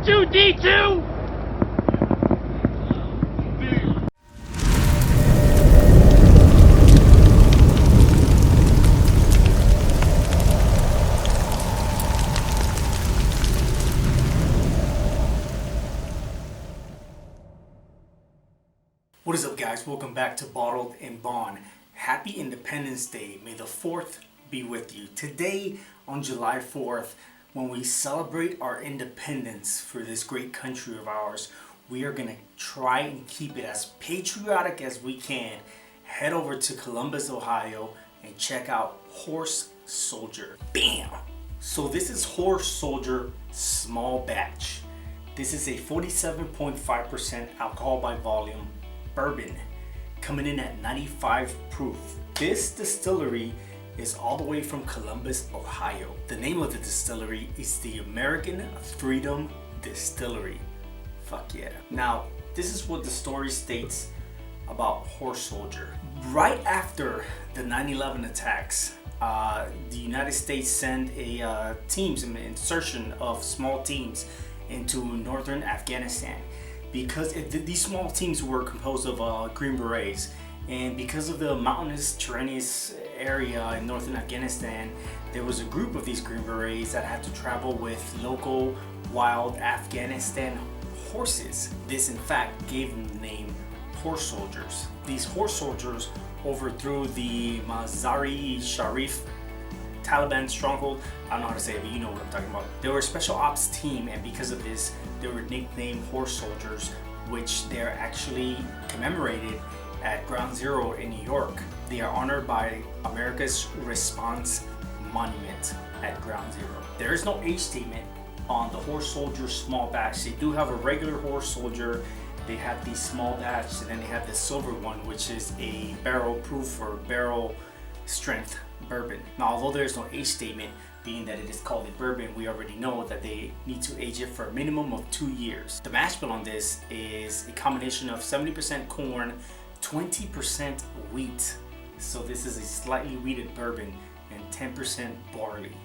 R2-D2! What is up, guys? Welcome back to Bottled and Bond. Happy Independence Day. May the 4th be with you. Today, on July 4th, when we celebrate our independence for this great country of ours, we are going to try and keep it as patriotic as we can. Head over to Columbus, Ohio, and check out Horse Soldier. Bam! So this is Horse Soldier Small Batch. This is a 47.5% alcohol by volume bourbon, coming in at 95 proof. This distillery is all the way from Columbus, Ohio. The name of the distillery is the American Freedom Distillery. Fuck yeah. Now, this is what the story states about Horse Soldier. Right after the 9/11 attacks, the United States sent a teams, an insertion of small teams into northern Afghanistan. Because these small teams were composed of Green Berets, and because of the mountainous, terraneous area in northern Afghanistan, there was a group of these Green Berets that had to travel with local wild Afghanistan horses. This, in fact, gave them the name Horse Soldiers. These Horse Soldiers overthrew the Mazar-e-Sharif Taliban stronghold. I don't know how to say it, but you know what I'm talking about. They were a special ops team, and because of this, they were nicknamed Horse Soldiers, which they're actually commemorated at Ground Zero in New York. They are honored by America's Response Monument at Ground Zero. There is no age statement on the Horse Soldier small batch. They do have a regular Horse Soldier. They have the small batch, and then they have the silver one, which is a barrel proof or barrel strength bourbon. Now, although there is no age statement, being that it is called a bourbon, we already know that they need to age it for a minimum of 2 years. The mash bill on this is a combination of 70% corn, 20% wheat. So this is a slightly wheated bourbon and 10% barley.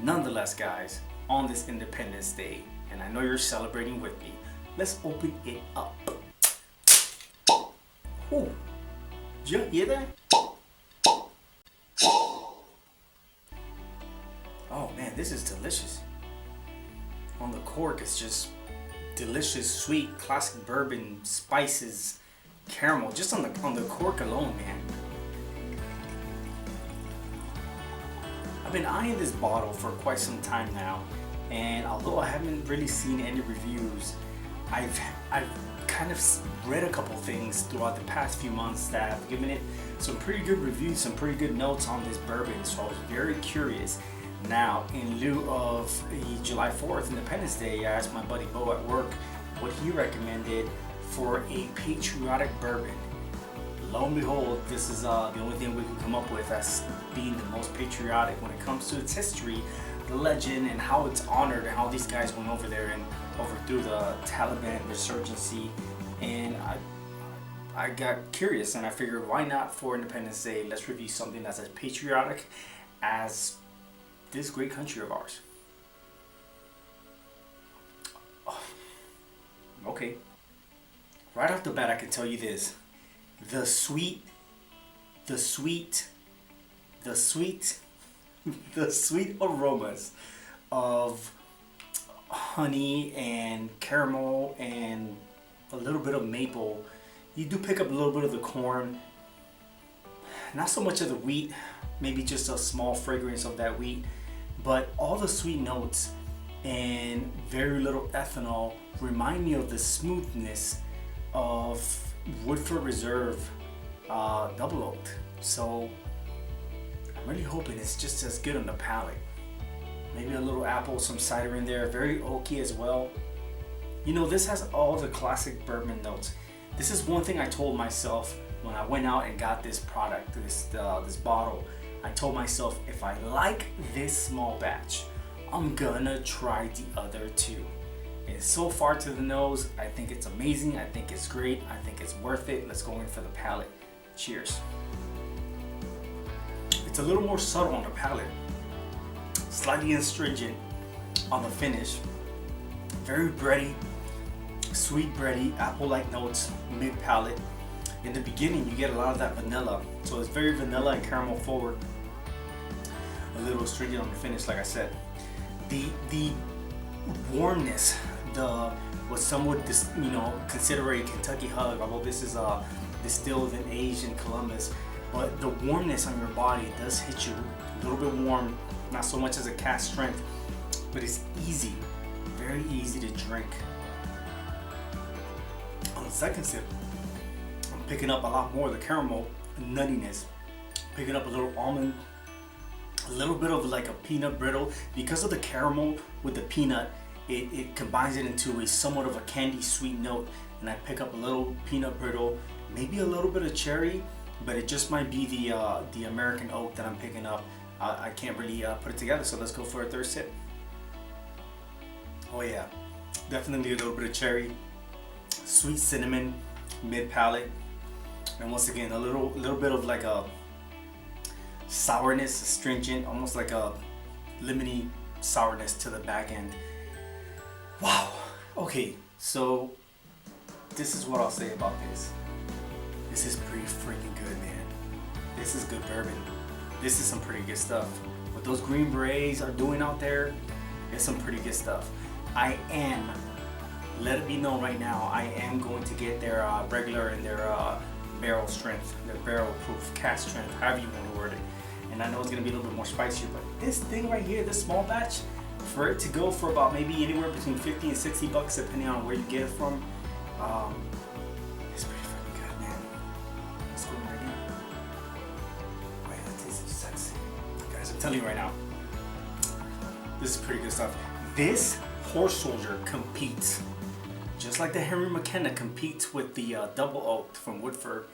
Nonetheless, guys, on this Independence Day, and I know you're celebrating with me, let's open it up. Ooh, did you hear that? Oh man, this is delicious. On the cork, it's just delicious, sweet, classic bourbon, spices, caramel, just on the cork alone, man. I've been eyeing this bottle for quite some time now, and although I haven't really seen any reviews, I've kind of read a couple things throughout the past few months that have given it some pretty good reviews, some pretty good notes on this bourbon, so I was very curious. Now, in lieu of the July 4th Independence Day, I asked my buddy Bo at work what he recommended for a patriotic bourbon. Lo and behold, this is the only thing we could come up with as being the most patriotic when it comes to its history, the legend, and how it's honored, and how these guys went over there and overthrew the Taliban resurgency. And I got curious, and I figured, why not for Independence Day, let's review something that's as patriotic as this great country of ours. Oh, okay. Right off the bat, I can tell you this. The sweet aromas of honey and caramel and a little bit of maple. You do pick up a little bit of the corn. Not so much of the wheat, maybe just a small fragrance of that wheat, but all the sweet notes and very little ethanol remind me of the smoothness of Woodford Reserve double oaked. So I'm really hoping it's just as good on the palate. Maybe a little apple, some cider in there, very oaky as well. You know, this has all the classic bourbon notes. This is one thing I told myself when I went out and got this product, this bottle. I told myself, if I like this small batch, I'm gonna try the other two. It's so far to the nose. I think it's amazing. I think it's great. I think it's worth it. Let's go in for the palate. Cheers. It's a little more subtle on the palate, slightly astringent on the finish, Very bready, sweet bready, apple-like notes, mid-palate. In the beginning, you get a lot of that vanilla, so it's very vanilla and caramel forward. A little astringent on the finish, like I said. The warmness, what some would consider a Kentucky hug, although this is distilled and aged in Columbus, but the warmness on your body does hit you a little bit warm, not so much as a cask strength, but it's easy, very easy to drink. On the second sip, I'm picking up a lot more of the caramel nuttiness, picking up a little almond, a little bit of like a peanut brittle. Because of the caramel with the peanut, it combines it into a somewhat of a candy sweet note, and I pick up a little peanut brittle, maybe a little bit of cherry, but it just might be the American oak that I'm picking up. I can't really put it together, so let's go for a third sip. Oh yeah, definitely a little bit of cherry, sweet cinnamon, mid palate, and once again a little bit of like a sourness, astringent, almost like a lemony sourness to the back end. Wow. Okay, so this is what I'll say about this. This is pretty freaking good, man. This is good bourbon. This is some pretty good stuff. What those Green Berets are doing out there, it's some pretty good stuff. Let it be known right now, I am going to get their regular and their barrel strength, their barrel proof, cask strength, however you want to word it. And I know it's going to be a little bit more spicier, but this thing right here, this small batch, for it to go for about maybe anywhere between 50 and 60 bucks, depending on where you get it from, it's pretty freaking good, man. Let's go right now. Wait, that tastes so sexy. Guys, I'm telling you right now, this is pretty good stuff. This Horse Soldier competes, just like the Henry McKenna competes with the Double Oaked from Woodford.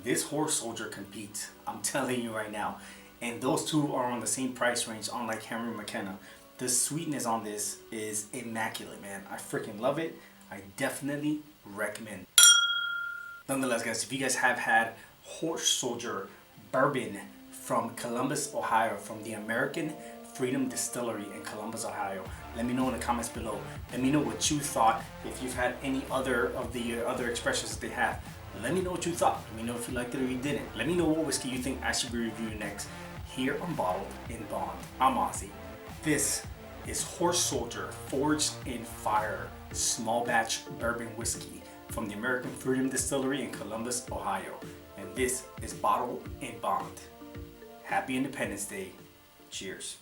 This Horse Soldier competes, I'm telling you right now. And those two are on the same price range, unlike Henry McKenna. The sweetness on this is immaculate, man. I freaking love it. I definitely recommend. Nonetheless, guys, if you guys have had Horse Soldier bourbon from Columbus, Ohio, from the American Freedom Distillery in Columbus, Ohio, let me know in the comments below. Let me know what you thought. If you've had any other of the other expressions that they have, let me know what you thought. Let me know if you liked it or you didn't. Let me know what whiskey you think I should be reviewing next here on Bottled in Bond. I'm Ozzy. This is Horse Soldier Forged in Fire small batch bourbon whiskey from the American Freedom Distillery in Columbus, Ohio. And this is Bottled in Bond. Happy Independence Day. Cheers.